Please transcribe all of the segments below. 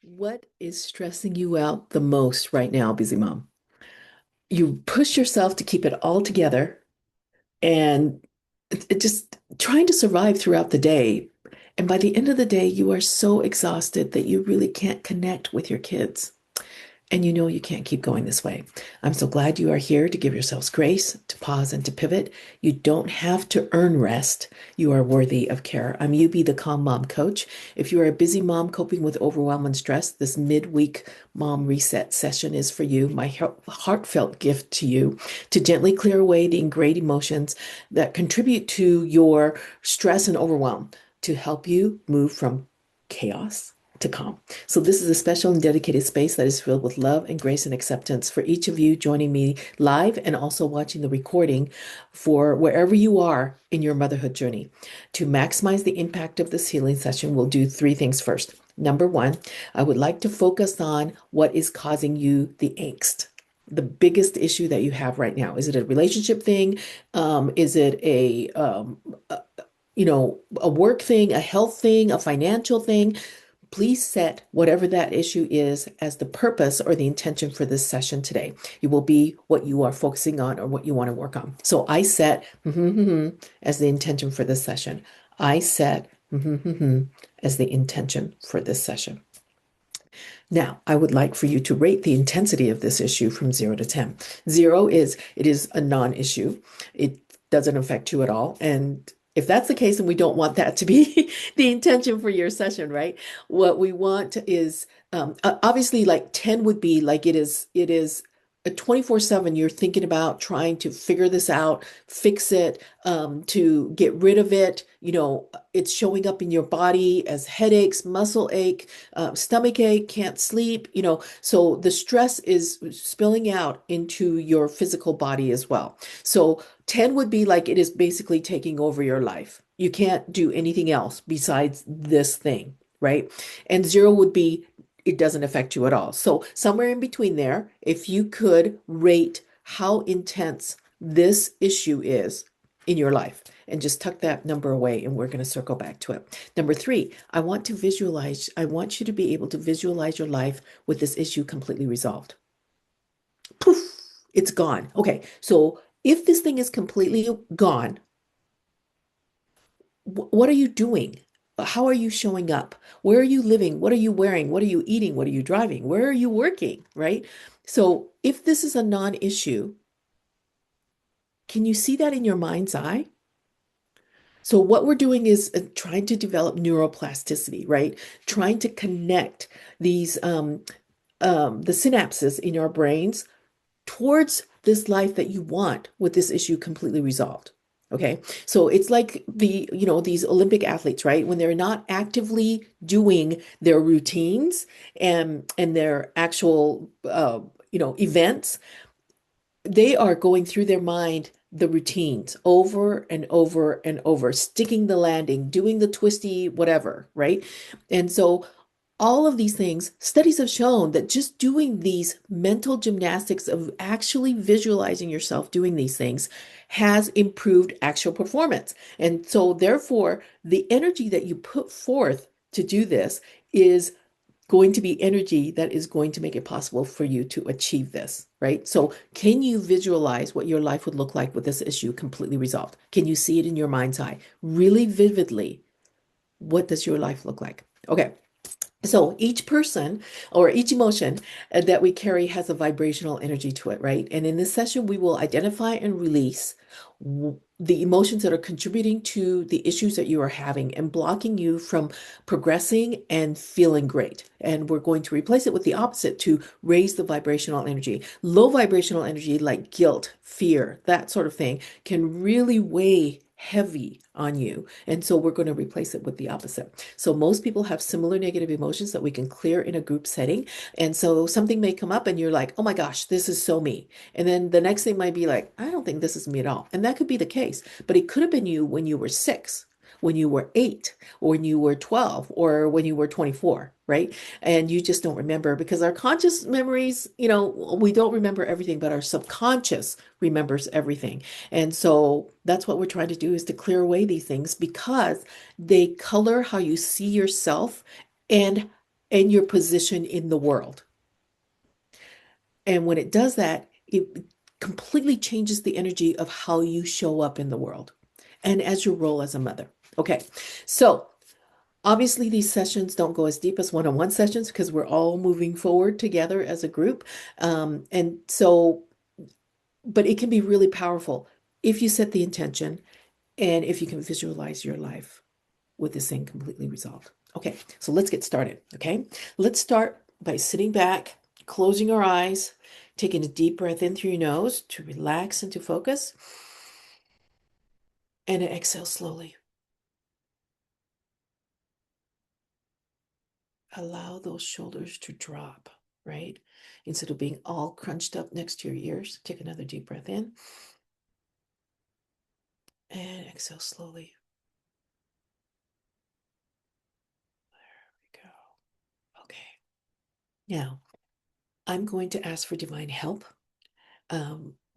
What is stressing you out the most right now, busy mom? You push yourself to keep it all together and it just trying to survive throughout the day. And by the end of the day, you are so exhausted that you really can't connect with your kids. And you know you can't keep going this way. I'm so glad you are here to give yourselves grace, to pause and to pivot. You don't have to earn rest. You are worthy of care. I'm UB, the Calm Mom Coach. If you are a busy mom coping with overwhelm and stress, this midweek mom reset session is for you. My heartfelt gift to you to gently clear away the ingrained emotions that contribute to your stress and overwhelm to help you move from chaos to calm. So this is a special and dedicated space that is filled with love and grace and acceptance for each of you joining me live and also watching the recording for wherever you are in your motherhood journey. To maximize the impact of this healing session, we'll do three things first. Number one, I would like to focus on what is causing you the angst. The biggest issue that you have right now. Is it a relationship thing? Is it a work thing, a health thing, a financial thing? Please set whatever that issue is as the purpose or the intention for this session today. It will be what you are focusing on or what you want to work on. So I set as the intention for this session. I set as the intention for this session. Now, I would like for you to rate the intensity of this issue from 0 to 10. 0 is it is a non-issue. It doesn't affect you at all. And if that's the case, and we don't want that to be the intention for your session, right? What we want is obviously like 10 would be like it is a 24/7 you're thinking about trying to figure this out, fix it, to get rid of it. It's showing up in your body as headaches, muscle ache, stomach ache, can't sleep, so the stress is spilling out into your physical body as well. So 10 would be like it is basically taking over your life. You can't do anything else besides this thing, right? And 0 would be it doesn't affect you at all. So somewhere in between there, if you could rate how intense this issue is in your life and just tuck that number away and we're going to circle back to it. Number 3, I want you to be able to visualize your life with this issue completely resolved. Poof, it's gone. Okay, so if this thing is completely gone, what are you doing? How are you showing up? Where are you living? What are you wearing? What are you eating? What are you driving? Where are you working? Right? So if this is a non-issue, can you see that in your mind's eye? So what we're doing is trying to develop neuroplasticity, right? Trying to connect these the synapses in our brains towards this life that you want with this issue completely resolved. Okay. So it's like these Olympic athletes, right? When they're not actively doing their routines and their actual events, they are going through their mind the routines over and over and over, sticking the landing, doing the twisty whatever, right? And so all of these things, studies have shown that just doing these mental gymnastics of actually visualizing yourself doing these things has improved actual performance. And so, therefore, the energy that you put forth to do this is going to be energy that is going to make it possible for you to achieve this, right? So, can you visualize what your life would look like with this issue completely resolved? Can you see it in your mind's eye really vividly? What does your life look like? Okay. So each person or each emotion that we carry has a vibrational energy to it, right? And in this session, we will identify and release the emotions that are contributing to the issues that you are having and blocking you from progressing and feeling great. And we're going to replace it with the opposite to raise the vibrational energy. Low vibrational energy like guilt, fear, that sort of thing can really weigh heavy on you. And so we're going to replace it with the opposite. So most people have similar negative emotions that we can clear in a group setting. And so something may come up and you're like, oh my gosh, this is so me. And then the next thing might be like, I don't think this is me at all. And that could be the case, but it could have been you when you were 6, when you were 8, or when you were 12, or when you were 24, right? And you just don't remember because our conscious memories, we don't remember everything, but our subconscious remembers everything. And so that's what we're trying to do is to clear away these things because they color how you see yourself and and your position in the world. And when it does that, it completely changes the energy of how you show up in the world and as your role as a mother. Okay, so obviously these sessions don't go as deep as one-on-one sessions because we're all moving forward together as a group. And so, but it can be really powerful if you set the intention and if you can visualize your life with this thing completely resolved. Okay, so let's get started. Okay, let's start by sitting back, closing our eyes, taking a deep breath in through your nose to relax and to focus, and exhale slowly. Allow those shoulders to drop, right? Instead of being all crunched up next to your ears, take another deep breath in and exhale slowly. There we go. Okay. Now, I'm going to ask for divine help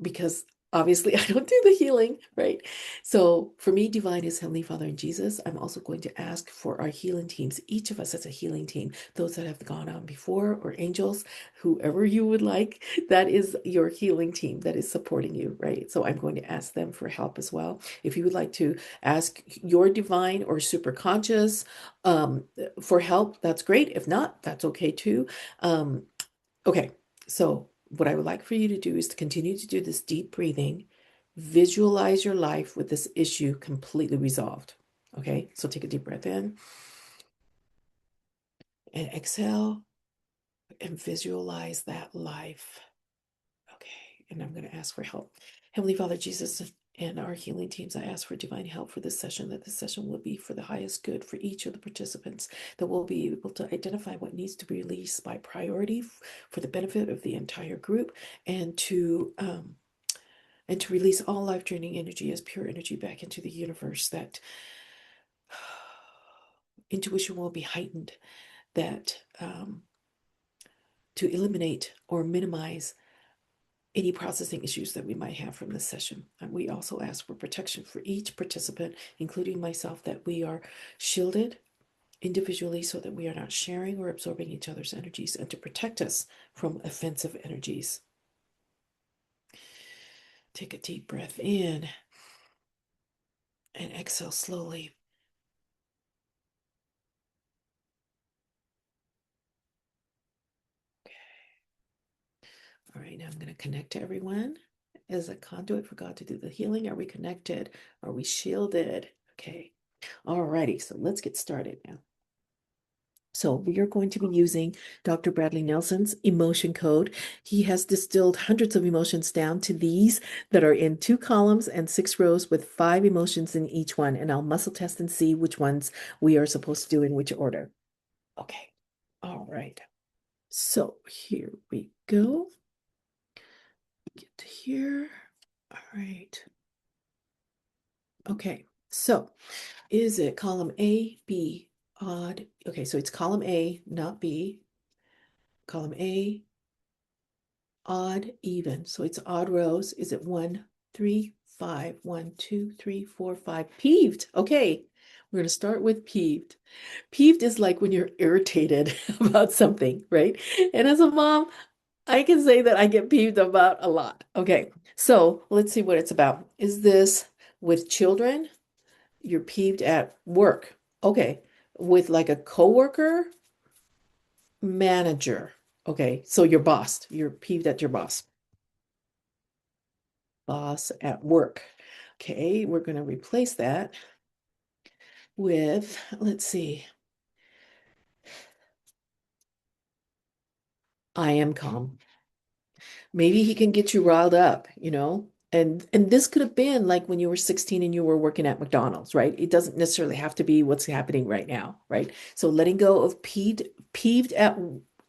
because obviously I don't do the healing, right? So for me, divine is Heavenly Father and Jesus. I'm also going to ask for our healing teams. Each of us has a healing team, those that have gone on before or angels, whoever you would like, that is your healing team that is supporting you, right? So I'm going to ask them for help as well. If you would like to ask your divine or super conscious for help, that's great. If not, that's okay too. Okay, so what I would like for you to do is to continue to do this deep breathing, visualize your life with this issue completely resolved. Okay, so take a deep breath in and exhale and visualize that life. Okay, and I'm going to ask for help. Heavenly Father, Jesus, and our healing teams, I ask for divine help for this session, that this session will be for the highest good for each of the participants, that we'll be able to identify what needs to be released by priority for the benefit of the entire group, and to release all life-draining energy as pure energy back into the universe, that intuition will be heightened, that to eliminate or minimize any processing issues that we might have from this session. And we also ask for protection for each participant, including myself, that we are shielded individually so that we are not sharing or absorbing each other's energies, and to protect us from offensive energies. Take a deep breath in and exhale slowly. Okay. All right, now I'm going to connect to everyone as a conduit for God to do the healing. Are we connected? Are we shielded? Okay. All righty, so let's get started now. So we are going to be using Dr. Bradley Nelson's emotion code. He has distilled hundreds of emotions down to these that are in 2 columns and 6 rows with 5 emotions in each one. And I'll muscle test and see which ones we are supposed to do in which order. Okay. All right. So here we go. Get to here. All right. Okay. So is it column A, B, odd? Okay. So it's column A, not B. Column A, odd, even. So it's odd rows. Is it 1, 3, 5? 1, 2, 3, 4, 5. Peeved. Okay. We're going to start with peeved. Peeved is like when you're irritated about something, right? And as a mom, I can say that I get peeved about a lot. Okay. So let's see what it's about. Is this with children? You're peeved at work. Okay. With like a coworker, manager. Okay. So your boss, you're peeved at your boss. Boss at work. Okay, we're going to replace that with, let's see, I am calm. Maybe he can get you riled up, you know? And this could have been like when you were 16 and you were working at McDonald's, right? It doesn't necessarily have to be what's happening right now, right? So letting go of peeved at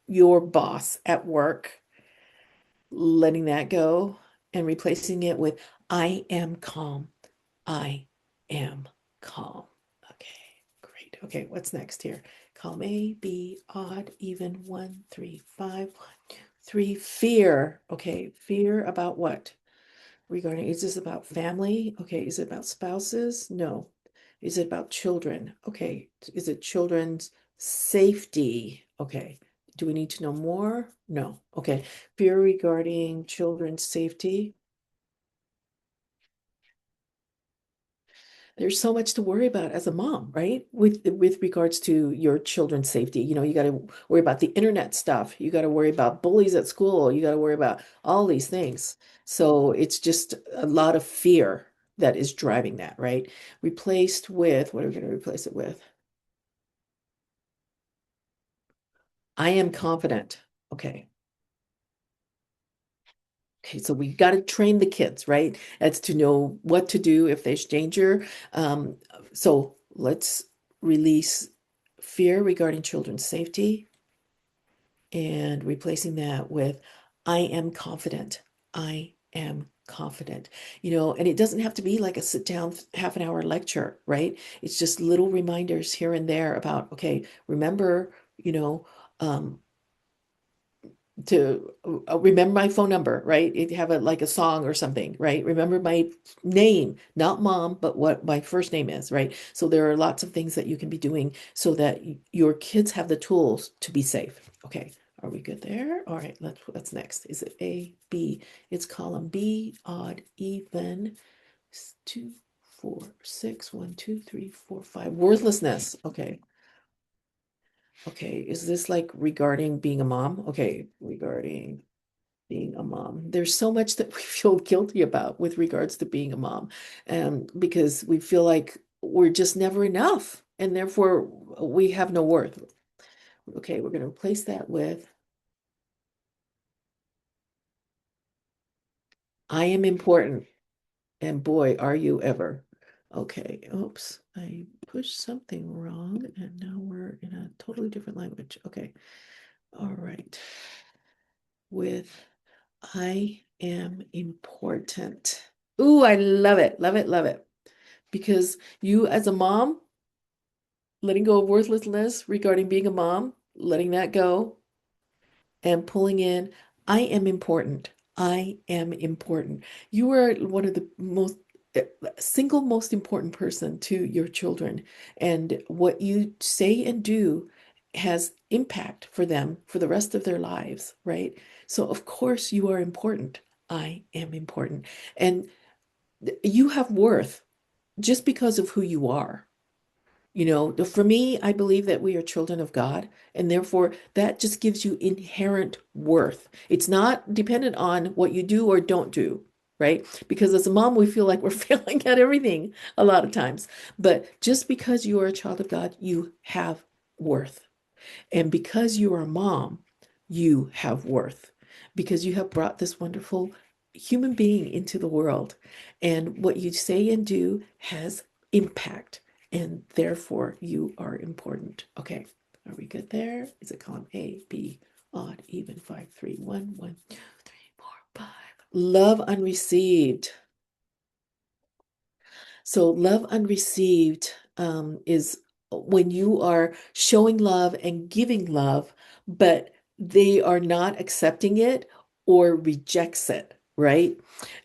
your boss at work, letting that go and replacing it with I am calm. I am calm. Okay, great. Okay, what's next here? Column A, B, odd, even, 1, 3, 5, 1, 2, 3. Fear. Okay, fear about what? Regarding, is this about family? Okay, is it about spouses? No. Is it about children? Okay, is it children's safety? Okay. Do we need to know more? No. Okay. Fear regarding children's safety. There's so much to worry about as a mom, right? With regards to your children's safety. You got to worry about the internet stuff. You got to worry about bullies at school. You got to worry about all these things. So it's just a lot of fear that is driving that, right? Replaced with, what are we going to replace it with? I am confident. Okay. Okay, so we got to train the kids, right? As to know what to do if there's danger. So let's release fear regarding children's safety and replacing that with I am confident. I am confident. And it doesn't have to be like a sit down half an hour lecture, right? It's just little reminders here and there about, okay, remember, um, to remember my phone number, right? If you have a like a song or something, right? Remember my name, not mom, but what my first name is, right? So there are lots of things that you can be doing so that your kids have the tools to be safe. Okay, are we good there? All right, what's next? Is it A, B? It's column B, odd, even, two, four, six, one, two, three, four, five. Worthlessness. Okay. Okay, is this like regarding being a mom? Okay, regarding being a mom. There's so much that we feel guilty about with regards to being a mom, because we feel like we're just never enough, and therefore we have no worth. Okay, we're going to replace that with I am important, and boy, are you ever. Okay, oops, I pushed something wrong, and now we're in a totally different language. Okay, all right, with I am important. Ooh, I love it, love it, love it. Because you, as a mom, letting go of worthlessness regarding being a mom, letting that go and pulling in, I am important. I am important. You are one of the single most important person to your children. And what you say and do has impact for them for the rest of their lives, right? So, of course, you are important. I am important. And you have worth just because of who you are. For me, I believe that we are children of God, and therefore that just gives you inherent worth. It's not dependent on what you do or don't do, right? Because as a mom, we feel like we're failing at everything a lot of times. But just because you are a child of God, you have worth. And because you are a mom, you have worth because you have brought this wonderful human being into the world. And what you say and do has impact. And therefore, you are important. Okay. Are we good there? Is it column A, B, odd, even, 5, 3, 1, 1, 2, 3, 4, 5? Love unreceived. So love unreceived is when you are showing love and giving love, but they are not accepting it or rejects it, right?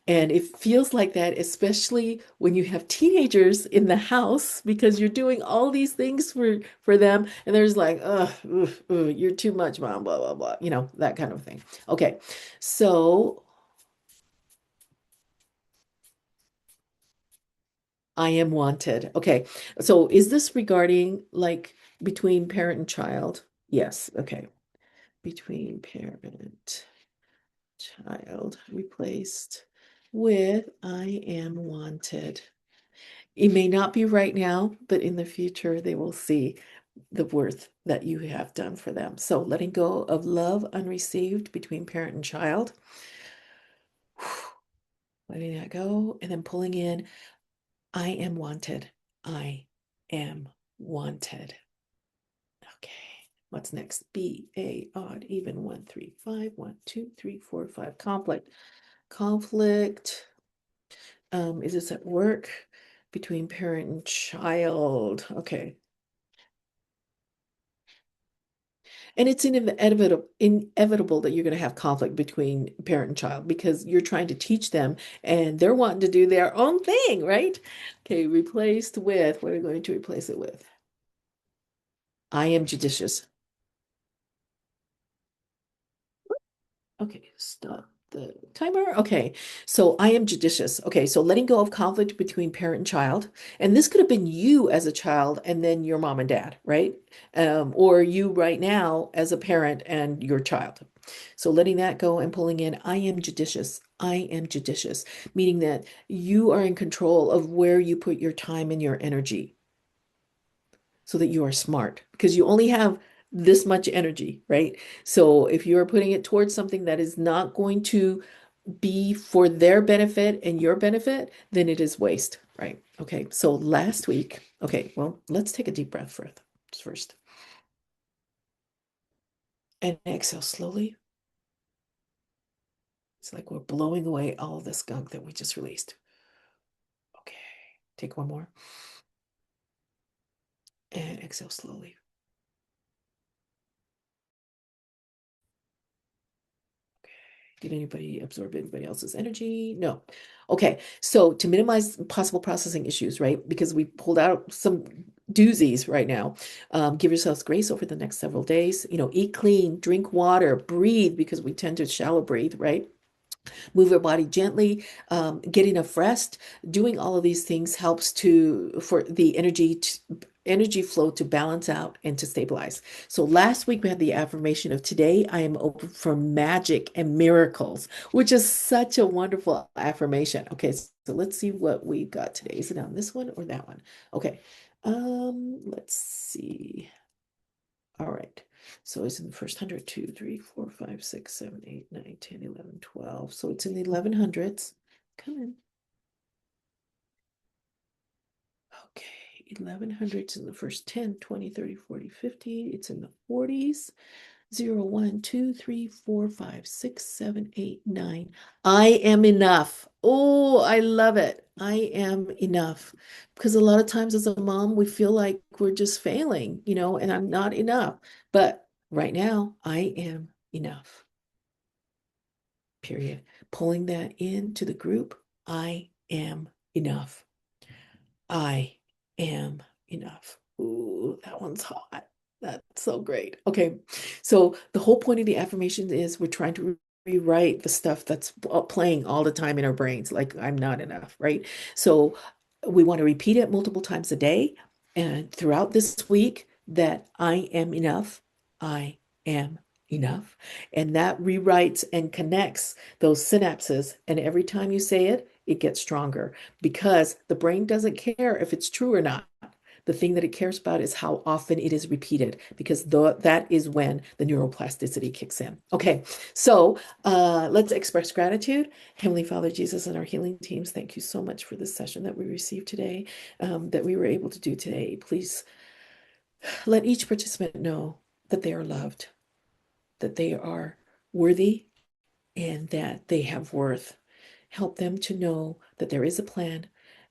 And it feels like that, especially when you have teenagers in the house because you're doing all these things for them, and there's like, you're too much, mom, blah, blah, blah, that kind of thing. Okay, so I am wanted. Okay. So is this regarding like between parent and child? Yes. Okay. Between parent, child replaced with I am wanted. It may not be right now, but in the future, they will see the worth that you have done for them. So letting go of love unreceived between parent and child, letting that go, and then pulling in I am wanted. I am wanted. Okay. What's next? B, A, odd, even, 1, 3, 5, 1, 2, 3, 4, 5. Conflict. Conflict. Is this at work? Between parent and child. Okay. And it's inevitable that you're going to have conflict between parent and child because you're trying to teach them and they're wanting to do their own thing, right? Okay, replaced with, what are we going to replace it with? I am judicious. Okay, stop the timer. Okay, so I am judicious. Okay, so letting go of conflict between parent and child. And this could have been you as a child and then your mom and dad, right? Or you right now as a parent and your child. So letting that go and pulling in, I am judicious. I am judicious, meaning that you are in control of where you put your time and your energy so that you are smart because you only have this much energy, right? So if you're putting it towards something that is not going to be for their benefit and your benefit, then it is waste, right? Okay, so last week, okay, well, let's take a deep breath first and exhale slowly. It's like we're blowing away all this gunk that we just released. Okay, take one more and exhale slowly. Did anybody absorb anybody else's energy? No. Okay. So to minimize possible processing issues, right? Because we pulled out some doozies right now. Give yourselves grace over the next several days. Eat clean, drink water, breathe because we tend to shallow breathe, right? Move your body gently, get enough rest. Doing all of these things helps for the energy flow to balance out and to stabilize. So last week we had the affirmation of today I am open for magic and miracles, which is such a wonderful affirmation. Okay, so let's see what we got today. Is it on this one or that one? Okay. Let's see. All right. So it's in the first 100, 2, 3, 4, 5, 6, 7, 8, 9, 10, 11, 12. So it's in the 1100s. Come in. Okay. 1100s in the first 10, 20, 30, 40, 50. It's in the 40s. 0, 1, 2, 3, 4, 5, 6, 7, 8, 9. I am enough. Oh, I love it. I am enough. Because a lot of times as a mom, we feel like we're just failing, and I'm not enough. But right now, I am enough. Period. Pulling that into the group, I am enough. I am enough. Ooh, that one's hot. That's so great. Okay. So the whole point of the affirmation is we're trying to rewrite the stuff that's playing all the time in our brains, like I'm not enough, right? So we want to repeat it multiple times a day and throughout this week that I am enough. I am enough. And that rewrites and connects those synapses. And every time you say it, it gets stronger because the brain doesn't care if it's true or not. The thing that it cares about is how often it is repeated because that is when the neuroplasticity kicks in. Okay, so let's express gratitude. Heavenly Father, Jesus, and our healing teams, thank you so much for this session that we received today, that we were able to do today. Please let each participant know that they are loved, that they are worthy, and that they have worth. Help them to know that there is a plan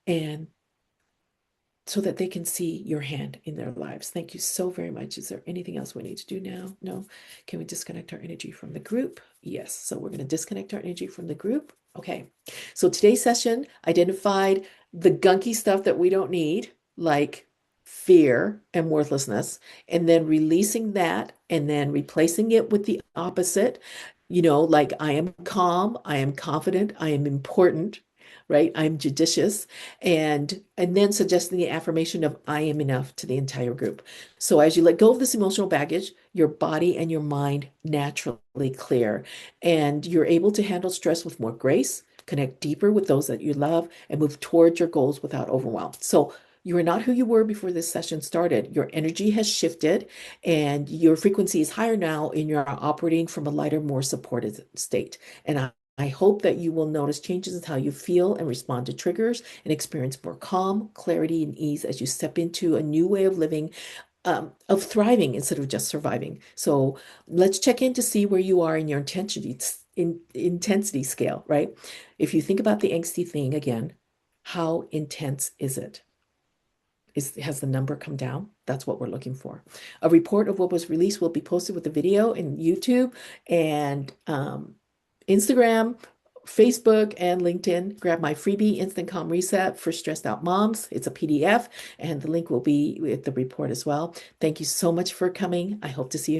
and so that they can see your hand in their lives. Thank you so very much. Is there anything else we need to do now? No. Can we disconnect our energy from the group? Yes. So we're going to disconnect our energy from the group. Okay. So today's session identified the gunky stuff that we don't need, like fear and worthlessness, and then releasing that and then replacing it with the opposite, like I am calm, I am confident, I am important, right? I'm judicious and then suggesting the affirmation of I am enough to the entire group. So as you let go of this emotional baggage, your body and your mind naturally clear and you're able to handle stress with more grace, connect deeper with those that you love and move towards your goals without overwhelm. So you are not who you were before this session started. Your energy has shifted and your frequency is higher now and you're operating from a lighter, more supported state. And I hope that you will notice changes in how you feel and respond to triggers and experience more calm, clarity, and ease as you step into a new way of living, of thriving instead of just surviving. So let's check in to see where you are in your intensity scale, right? If you think about the angsty thing again, how intense is it? Has the number come down? That's what we're looking for. A report of what was released will be posted with the video in YouTube and Instagram, Facebook, and LinkedIn. Grab my freebie, Instant Calm Reset for Stressed Out Moms. It's a PDF, and the link will be with the report as well. Thank you so much for coming. I hope to see you next